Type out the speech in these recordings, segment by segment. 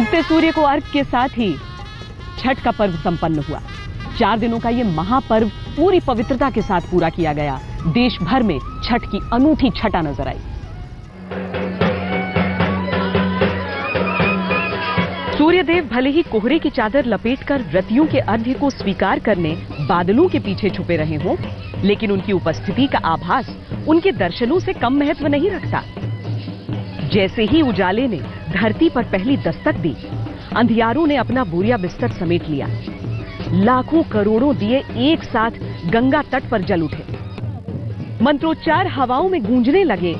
डूबते सूर्य को अर्घ के साथ ही छठ का पर्व संपन्न हुआ। 4 दिनों का ये महापर्व पूरी पवित्रता के साथ पूरा किया गया। देश भर में छठ की अनूठी छटा नजर आई। सूर्यदेव भले ही कोहरे की चादर लपेटकर व्रतियों के अर्घ्य को स्वीकार करने बादलों के पीछे छुपे रहे हों, लेकिन उनकी उपस्थिति का आभास उनके दर्शनों से कम महत्व नहीं रखता। जैसे ही उजाले ने धरती पर पहली दस्तक दी, अंधियारों ने अपना बोरिया बिस्तर समेट लिया। लाखों करोड़ों दिए एक साथ गंगा तट पर जल उठे। मंत्रोच्चार हवाओं में गूंजने लगे।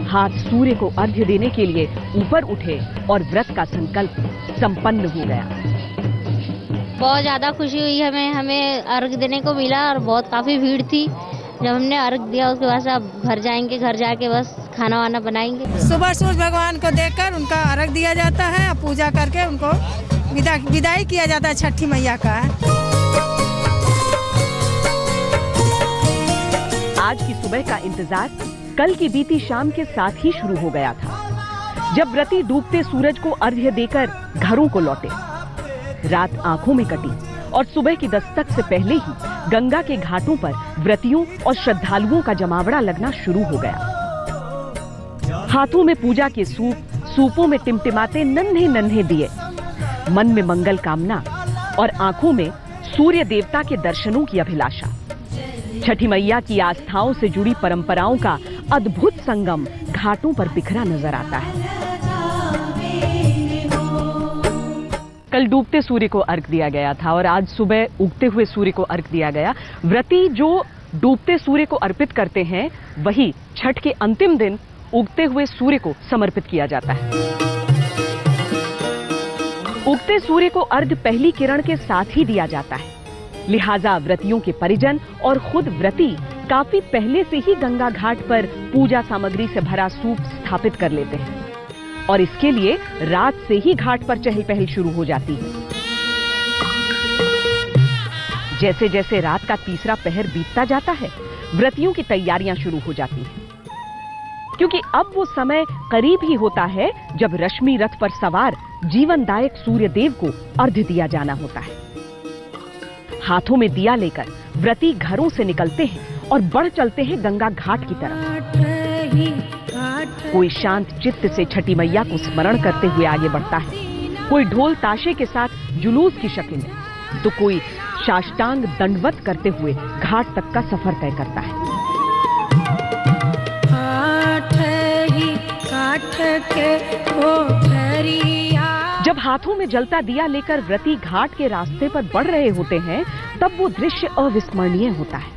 हाथ सूर्य को अर्घ्य देने के लिए ऊपर उठे और व्रत का संकल्प संपन्न हो गया। बहुत ज्यादा खुशी हुई हमें अर्घ्य देने को मिला और बहुत काफी भीड़ थी। जब हमने अर्घ्य दिया उसके बाद अब घर जाएंगे, घर जाके बस खाना वाना बनाएंगे। सुबह सूरज भगवान को देखकर उनका अर्घ्य दिया जाता है, पूजा करके उनको विदाई किया जाता है छठी मैया का। आज की सुबह का इंतजार कल की बीती शाम के साथ ही शुरू हो गया था, जब व्रती डूबते सूरज को अर्घ्य देकर घरों को लौटे। रात आंखों में कटी और सुबह की दस्तक से पहले ही गंगा के घाटों पर व्रतियों और श्रद्धालुओं का जमावड़ा लगना शुरू हो गया। हाथों में पूजा के सूप, सूपों में टिमटिमाते नन्हे नन्हे दिए, मन में मंगल कामना और आंखों में सूर्य देवता के दर्शनों की अभिलाषा। छठी मैया की आस्थाओं से जुड़ी परंपराओं का अद्भुत संगम घाटों पर बिखरा नजर आता है। कल डूबते सूर्य को अर्घ दिया गया था और आज सुबह उगते हुए सूर्य को अर्घ दिया गया। व्रती जो डूबते सूर्य को अर्पित करते हैं, वही छठ के अंतिम दिन उगते हुए सूर्य को समर्पित किया जाता है। उगते सूर्य को अर्घ पहली किरण के साथ ही दिया जाता है, लिहाजा व्रतियों के परिजन और खुद व्रती काफी पहले से ही गंगा घाट पर पूजा सामग्री से भरा सूप स्थापित कर लेते हैं और इसके लिए रात से ही घाट पर चहल पहल शुरू हो जाती है। जैसे जैसे रात का तीसरा पहर बीतता जाता है, व्रतियों की तैयारियां शुरू हो जाती हैं, क्योंकि अब वो समय करीब ही होता है जब रश्मि रथ पर सवार जीवनदायक सूर्यदेव को अर्घ्य दिया जाना होता है। हाथों में दिया लेकर व्रती घरों से निकलते हैं और बढ़ चलते हैं गंगा घाट की तरफ। कोई शांत चित्त से छठी मैया को स्मरण करते हुए आगे बढ़ता है, कोई ढोल ताशे के साथ जुलूस की शक्ल में, तो कोई साष्टांग दंडवत करते हुए घाट तक का सफर तय करता है। जब हाथों में जलता दिया लेकर व्रती घाट के रास्ते पर बढ़ रहे होते हैं, तब वो दृश्य अविस्मरणीय होता है।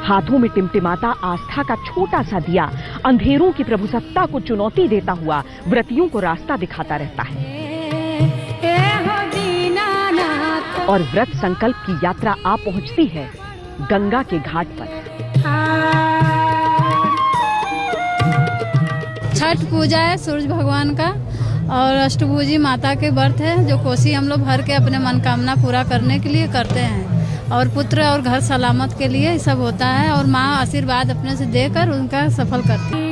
हाथों में टिमटिमाता आस्था का छोटा सा दिया अंधेरों की प्रभुसत्ता को चुनौती देता हुआ व्रतियों को रास्ता दिखाता रहता है और व्रत संकल्प की यात्रा आ पहुंचती है गंगा के घाट पर। छठ पूजा है सूरज भगवान का और अष्टभुजी माता के व्रत है, जो कोसी हम लोग भर के अपने मनोकामना पूरा करने के लिए करते हैं और पुत्र और घर सलामत के लिए सब होता है और माँ आशीर्वाद अपने से देकर उनका सफल करती है।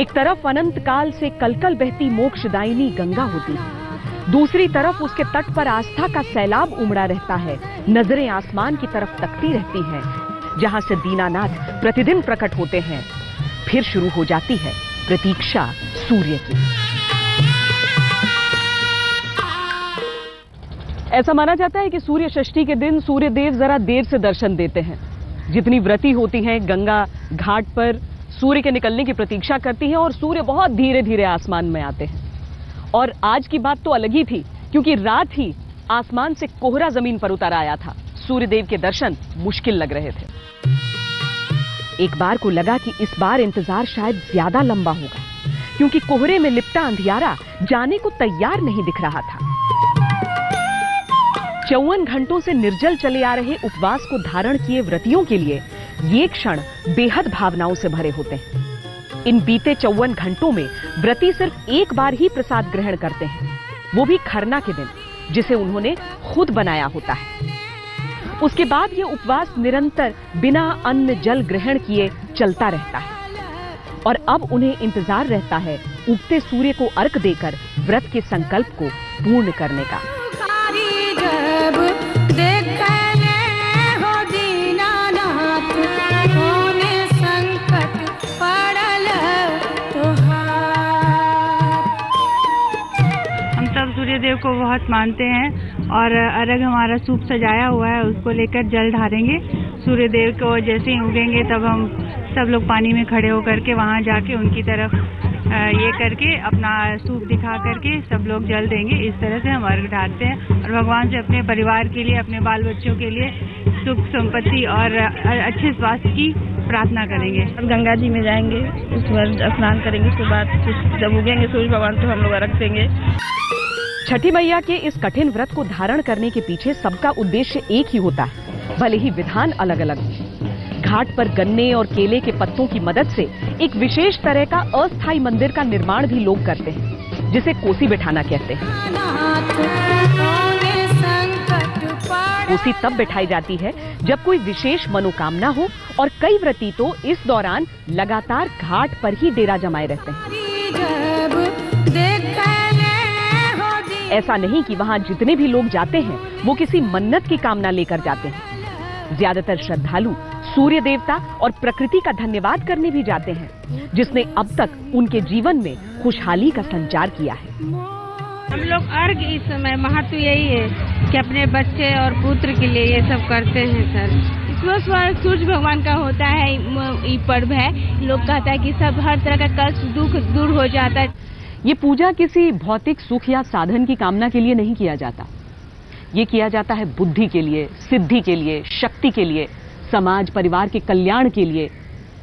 एक तरफ अनंत काल से कलकल बहती मोक्षदायिनी गंगा होती है, दूसरी तरफ उसके तट पर आस्था का सैलाब उमड़ा रहता है। नजरें आसमान की तरफ तकती रहती हैं, जहां से दीनानाथ प्रतिदिन प्रकट होते हैं। फिर शुरू हो जाती है प्रतीक्षा सूर्य की। ऐसा माना जाता है कि सूर्य षष्ठी के दिन सूर्य देव जरा देर से दर्शन देते हैं। जितनी व्रती होती हैं गंगा घाट पर सूर्य के निकलने की प्रतीक्षा करती हैं और सूर्य बहुत धीरे धीरे आसमान में आते हैं। और आज की बात तो अलग ही थी, क्योंकि रात ही आसमान से कोहरा जमीन पर उतर आया था। सूर्य देव के दर्शन मुश्किल लग रहे थे। एक बार को लगा कि इस बार इंतजार शायद ज्यादा लंबा होगा, क्योंकि कोहरे में लिपटा अंधियारा जाने को तैयार नहीं दिख रहा था। 54 घंटों से निर्जल चले आ रहे उपवास को धारण किए व्रतियों के लिए ये क्षण बेहद भावनाओं से भरे होते हैं। इन बीते 54 घंटों में व्रती सिर्फ एक बार ही प्रसाद ग्रहण करते हैं, वो भी खरना के दिन, जिसे उन्होंने खुद बनाया होता है। उसके बाद ये उपवास निरंतर बिना अन्न जल ग्रहण किए चलता रहता है। और अब उन्हें इंतजार रहता है उगते सूर्य को अर्घ देकर व्रत के संकल्प को पूर्ण करने का। हम सब सूर्य देव को बहुत मानते हैं और अर्घ हमारा सूप सजाया हुआ है, उसको लेकर जल ढारेंगे। सूर्य देव को जैसे ही उगेंगे तब हम सब लोग पानी में खड़े होकर के वहाँ जाके उनकी तरफ ये करके अपना सूप दिखा करके सब लोग जल देंगे। इस तरह से हम अर्घ ढारते हैं और भगवान से अपने परिवार के लिए, अपने बाल बच्चों के लिए सुख संपत्ति और अच्छे स्वास्थ्य की प्रार्थना करेंगे। हम गंगा जी में जाएंगे, उसके बाद स्नान करेंगे, उसके बाद जब उगेंगे सूर्य भगवान तो हम लोग अर्घ देंगे। छठी मैया के इस कठिन व्रत को धारण करने के पीछे सबका उद्देश्य एक ही होता है, भले ही विधान अलग अलग हो। घाट पर गन्ने और केले के पत्तों की मदद से एक विशेष तरह का अस्थायी मंदिर का निर्माण भी लोग करते हैं, जिसे कोसी बिठाना कहते हैं। कोसी तब बिठाई जाती है जब कोई विशेष मनोकामना हो और कई व्रती तो इस दौरान लगातार घाट पर ही डेरा जमाए रहते हैं। ऐसा नहीं कि वहां जितने भी लोग जाते हैं वो किसी मन्नत की कामना लेकर जाते हैं। ज्यादातर श्रद्धालु सूर्य देवता और प्रकृति का धन्यवाद करने भी जाते हैं, जिसने अब तक उनके जीवन में खुशहाली का संचार किया है। हम लोग अर्घ इस समय महत्व यही है कि अपने बच्चे और पुत्र के लिए ये सब करते हैं सर। इसमें सूर्य भगवान का होता है, ये पर्व है। लोग कहता है कि सब हर तरह का कष्ट दुख दूर हो जाता है। ये पूजा किसी भौतिक सुख या साधन की कामना के लिए नहीं किया जाता। ये किया जाता है बुद्धि के लिए, सिद्धि के लिए, शक्ति के लिए, समाज परिवार के कल्याण के लिए,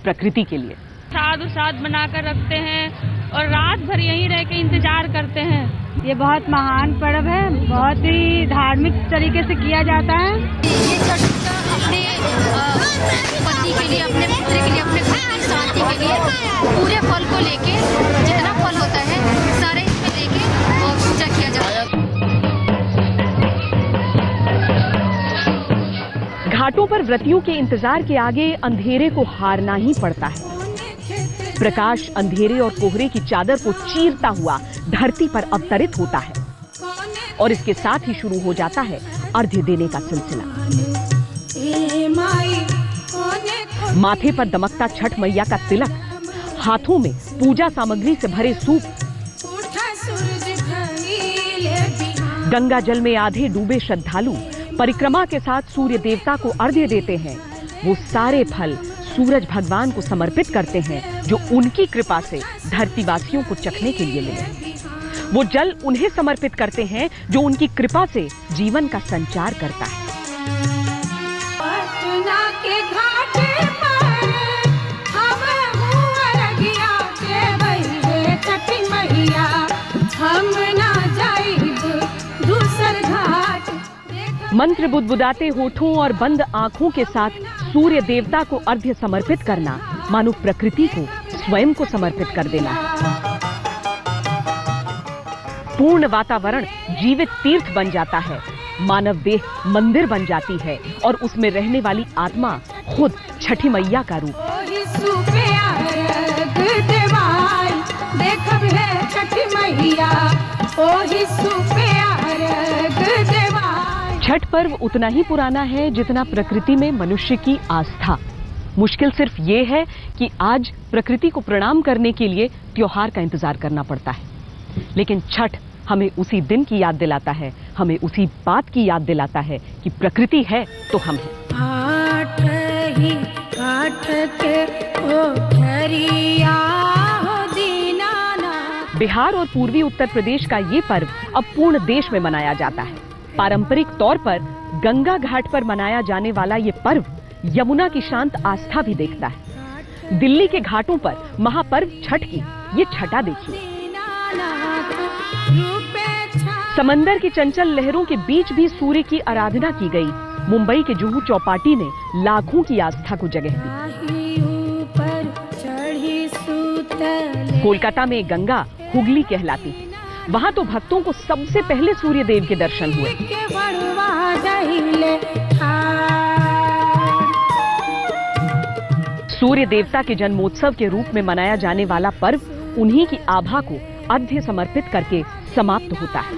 प्रकृति के लिए। साध बनाकर रखते हैं और रात भर यहीं रह के इंतजार करते हैं। ये बहुत महान पर्व है, बहुत ही धार्मिक तरीके से किया जाता है। ये छठ अपने पति के लिए, अपने पुत्र के लिए, अपने घर की शांति के लिए पूरे फल को लेके, जितना फल होता है सारे इसमें लेके और पूजा किया जाता है। घाटों पर व्रतियों के इंतजार के आगे अंधेरे को हारना ही पड़ता है। प्रकाश अंधेरे और कोहरे की चादर को चीरता हुआ धरती पर अवतरित होता है और इसके साथ ही शुरू हो जाता है अर्घ्य देने का सिलसिला। माथे पर दमकता छठ मैया का तिलक, हाथों में पूजा सामग्री से भरे सूप, गंगा जल में आधे डूबे श्रद्धालु परिक्रमा के साथ सूर्य देवता को अर्घ्य देते हैं। वो सारे फल सूरज भगवान को समर्पित करते हैं जो उनकी कृपा से धरतीवासियों को चखने के लिए मिले। वो जल उन्हें समर्पित करते हैं जो उनकी कृपा से जीवन का संचार करता है। मंत्र बुदबुदाते होठों और बंद आंखों के साथ सूर्य देवता को अर्घ्य समर्पित करना मानो प्रकृति को स्वयं को समर्पित कर देना है। पूर्ण वातावरण जीवित तीर्थ बन जाता है, मानव देह मंदिर बन जाती है और उसमें रहने वाली आत्मा खुद छठी मैया का रूप। छठ पर्व उतना ही पुराना है जितना प्रकृति में मनुष्य की आस्था। मुश्किल सिर्फ ये है कि आज प्रकृति को प्रणाम करने के लिए त्योहार का इंतजार करना पड़ता है, लेकिन छठ हमें उसी दिन की याद दिलाता है, हमें उसी बात की याद दिलाता है कि प्रकृति है तो हम हैं। बिहार और पूर्वी उत्तर प्रदेश का ये पर्व अब पूर्ण देश में मनाया जाता है। पारंपरिक तौर पर गंगा घाट पर मनाया जाने वाला ये पर्व यमुना की शांत आस्था भी देखता है। दिल्ली के घाटों पर महापर्व छठ की ये छटा देखिए। समंदर की चंचल लहरों के बीच भी सूर्य की आराधना की गई। मुंबई के जुहू चौपाटी ने लाखों की आस्था को जगह दी। कोलकाता में गंगा हुगली कहलाती, वहां तो भक्तों को सबसे पहले सूर्य देव के दर्शन हुए। सूर्य देवता के जन्मोत्सव के रूप में मनाया जाने वाला पर्व उन्हीं की आभा को अर्घ्य समर्पित करके समाप्त होता है।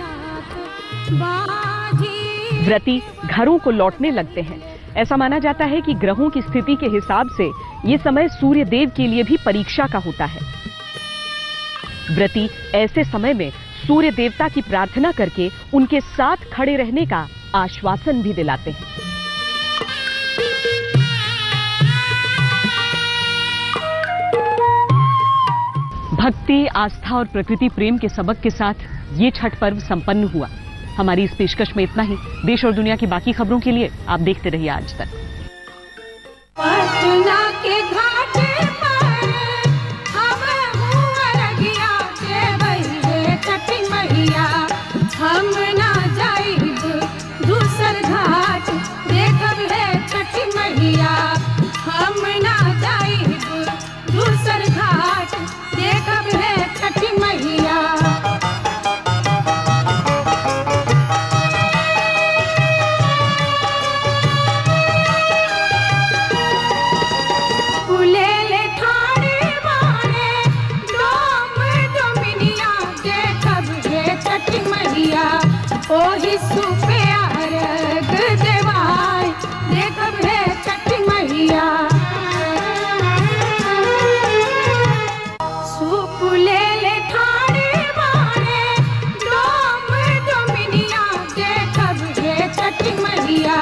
व्रती घरों को लौटने लगते हैं। ऐसा माना जाता है कि ग्रहों की स्थिति के हिसाब से ये समय सूर्य देव के लिए भी परीक्षा का होता है। व्रती ऐसे समय में सूर्य देवता की प्रार्थना करके उनके साथ खड़े रहने का आश्वासन भी दिलाते हैं। भक्ति, आस्था और प्रकृति प्रेम के सबक के साथ ये छठ पर्व संपन्न हुआ। हमारी इस पेशकश में इतना ही। देश और दुनिया की बाकी खबरों के लिए आप देखते रहिए आज तक। पटना के घाट पर हम अरगिया के छठी मैया, हम ना जाइब दूसर घाट देखब है छठी मैया, हम ना जाइब दूसर घाट देखब है छठी मैया। ओही सुपे अर्घ देवाय देखब है छठी मैया। सूप ले ले ठाणे बाणे डोम डोमिनिया देखब है छठी मैया।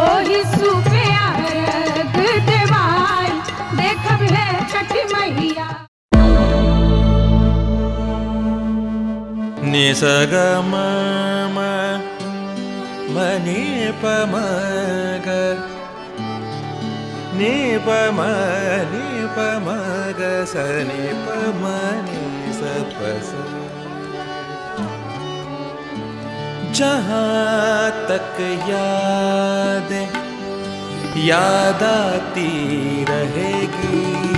ओही सुपे अर्घ देवाय देखब है छठी मैया। निसगम मनी पम ग नि पम ग स नि पम नि स प स। जहाँ तक याद आती रहेगी।